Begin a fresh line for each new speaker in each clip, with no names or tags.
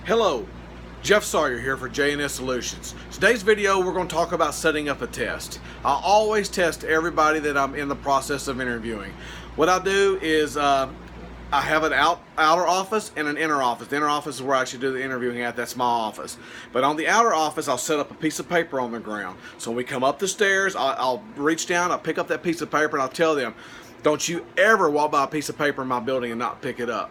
Hello, Jeff Sawyer here for J&S Solutions. Today's video we're going to talk about setting up a test. I always test everybody that I'm in the process of interviewing. What I do is I have an outer office and an inner office. The inner office is where I actually do the interviewing at. That's my office. But on the outer office, I'll set up a piece of paper on the ground. So when we come up the stairs, I'll reach down, I'll pick up that piece of paper, and I'll tell them, don't you ever walk by a piece of paper in my building and not pick it up.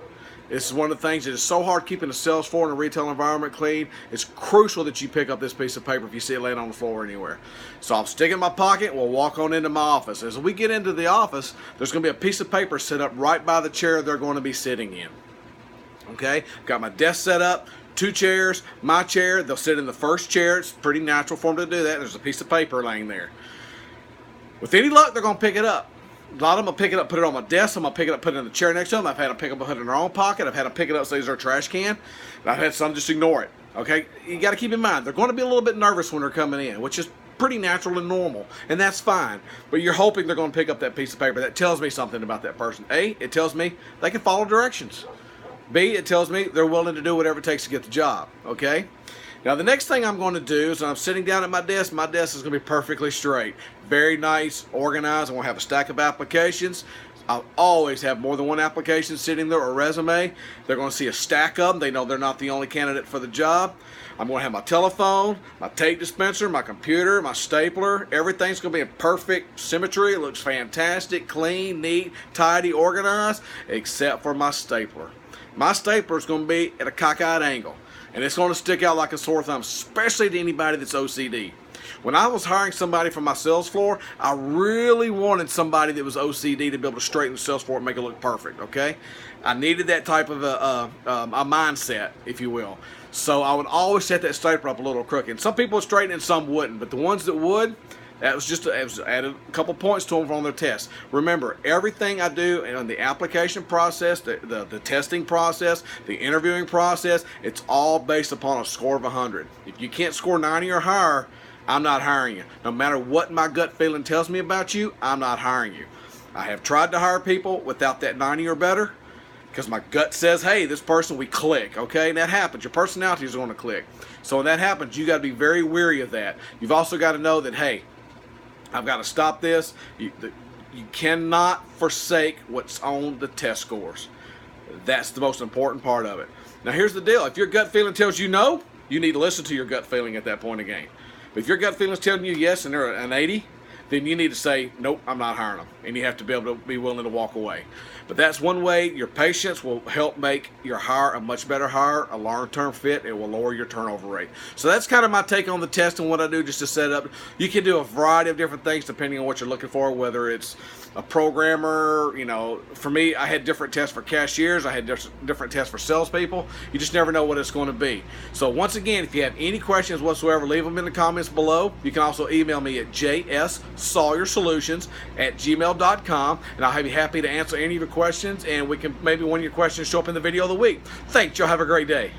This is one of the things that is so hard keeping the sales floor and the retail environment clean. It's crucial that you pick up this piece of paper if you see it laying on the floor anywhere. So I'll stick it in my pocket, we'll walk on into my office. As we get into the office, there's going to be a piece of paper set up right by the chair they're going to be sitting in. Okay, got my desk set up, 2 chairs, my chair. They'll sit in the first chair. It's pretty natural for them to do that. There's a piece of paper laying there. With any luck, they're going to pick it up. A lot of them will pick it up, put it on my desk. I'm going to pick it up, put it in the chair next to them. I've had them pick it up and put it in their own pocket. I've had them pick it up, say it's their trash can. And I've had some just ignore it. Okay? You got to keep in mind, they're going to be a little bit nervous when they're coming in, which is pretty natural and normal. And that's fine. But you're hoping they're going to pick up that piece of paper. That tells me something about that person. A, it tells me they can follow directions. B, it tells me they're willing to do whatever it takes to get the job. Okay? Now the next thing I'm going to do is when I'm sitting down at my desk is going to be perfectly straight. Very nice, organized. I'm going to have a stack of applications. I'll always have more than one application sitting there or a resume. They're going to see a stack of them. They know they're not the only candidate for the job. I'm going to have my telephone, my tape dispenser, my computer, my stapler. Everything's going to be in perfect symmetry. It looks fantastic, clean, neat, tidy, organized, except for my stapler. My stapler is going to be at a cockeyed angle. And it's going to stick out like a sore thumb, especially to anybody that's OCD. When I was hiring somebody from my sales floor, I really wanted somebody that was OCD to be able to straighten the sales floor and make it look perfect, okay? I needed that type of a mindset, if you will. So I would always set that stapler up a little crooked. And some people would straighten it and some wouldn't. But the ones that would, it was added a couple points to them on their test. Remember, everything I do in the application process, the testing process, the interviewing process, it's all based upon a score of 100. If you can't score 90 or higher, I'm not hiring you. No matter what my gut feeling tells me about you, I'm not hiring you. I have tried to hire people without that 90 or better because my gut says, hey, this person, we click, okay? And that happens. Your personality is going to click. So when that happens, you got to be very wary of that. You've also got to know that, hey, I've got to stop this. You cannot forsake what's on the test scores. That's the most important part of it. Now here's the deal. If your gut feeling tells you no, you need to listen to your gut feeling at that point in the game. But if your gut feeling is telling you yes and they're an 80, then you need to say, nope, I'm not hiring them. And you have to be able to be willing to walk away. But that's one way. Your patience will help make your hire a much better hire, a long-term fit. It will lower your turnover rate. So that's kind of my take on the test and what I do just to set up. You can do a variety of different things depending on what you're looking for, whether it's a programmer. You know, for me, I had different tests for cashiers. I had different tests for salespeople. You just never know what it's going to be. So once again, if you have any questions whatsoever, leave them in the comments below. You can also email me at jssawyersolutions@gmail.com, and I'll be happy to answer any of your questions, and we can maybe one of your questions show up in the video of the week. Thanks. Y'all have a great day.